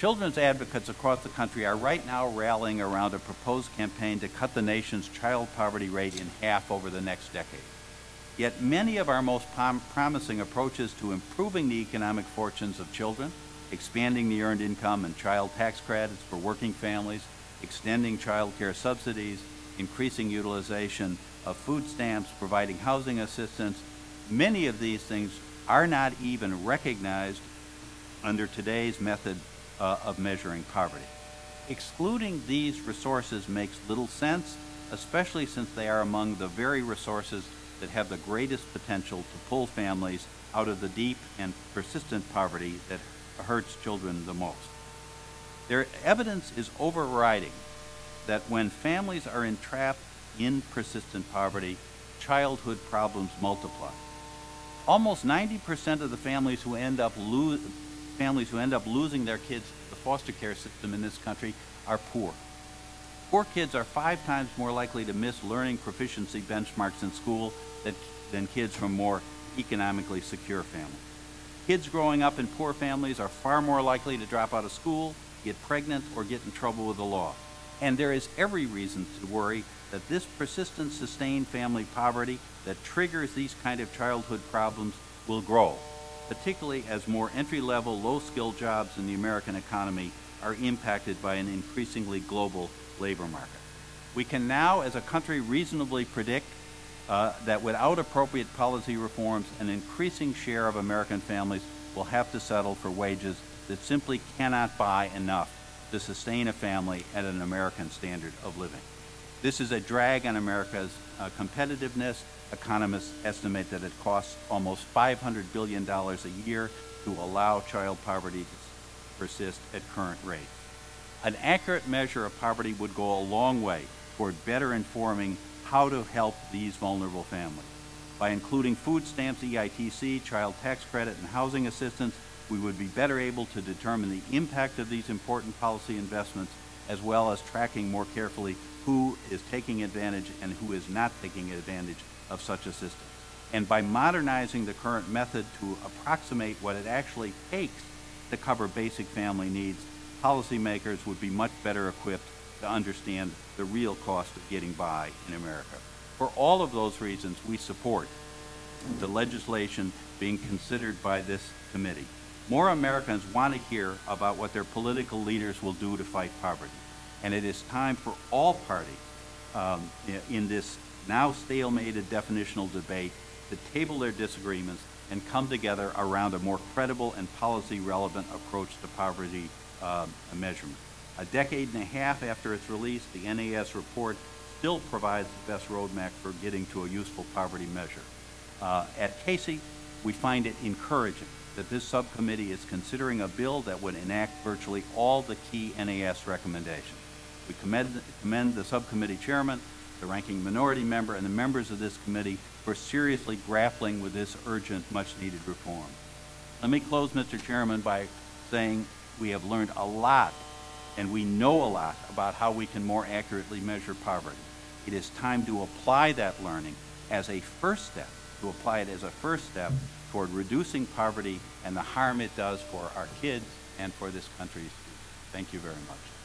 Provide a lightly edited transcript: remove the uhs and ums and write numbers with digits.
Children's advocates across the country are right now rallying around a proposed campaign to cut the nation's child poverty rate in half over the next decade. Yet many of our most promising approaches to improving the economic fortunes of children, expanding the earned income and child tax credits for working families, extending child care subsidies, increasing utilization of food stamps, providing housing assistance, many of these things are not even recognized under today's method of measuring poverty. Excluding these resources makes little sense, especially since they are among the very resources that have the greatest potential to pull families out of the deep and persistent poverty that hurts children the most. Their evidence is overriding that when families are entrapped in persistent poverty, childhood problems multiply. Almost 90% of the families who end up losing their kids to the foster care system in this country are poor. Poor kids are 5 times more likely to miss learning proficiency benchmarks in school than kids from more economically secure families. Kids growing up in poor families are far more likely to drop out of school, get pregnant, or get in trouble with the law. And there is every reason to worry that this persistent, sustained family poverty that triggers these kind of childhood problems will grow, particularly as more entry-level, low-skilled jobs in the American economy are impacted by an increasingly global labor market. We can now, as a country, reasonably predict that without appropriate policy reforms, an increasing share of American families will have to settle for wages that simply cannot buy enough to sustain a family at an American standard of living. This is a drag on America's competitiveness. Economists estimate that it costs almost $500 billion a year to allow child poverty to persist at current rates. An accurate measure of poverty would go a long way toward better informing how to help these vulnerable families. By including food stamps, EITC, child tax credit, and housing assistance, we would be better able to determine the impact of these important policy investments, as well as tracking more carefully who is taking advantage and who is not taking advantage of such assistance. And by modernizing the current method to approximate what it actually takes to cover basic family needs, policymakers would be much better equipped to understand the real cost of getting by in America. For all of those reasons, we support the legislation being considered by this committee. More Americans want to hear about what their political leaders will do to fight poverty. And it is time for all parties in this now stalemated definitional debate to table their disagreements and come together around a more credible and policy-relevant approach to poverty measurement. A decade and a half after its release, the NAS report still provides the best roadmap for getting to a useful poverty measure. At Casey, we find it encouraging that this subcommittee is considering a bill that would enact virtually all the key NAS recommendations. We commend the subcommittee chairman, the ranking minority member, and the members of this committee for seriously grappling with this urgent, much-needed reform. Let me close, Mr. Chairman, by saying we have learned a lot and we know a lot about how we can more accurately measure poverty. It is time to apply that learning as a first step, toward reducing poverty and the harm it does for our kids and for this country's future. Thank you very much.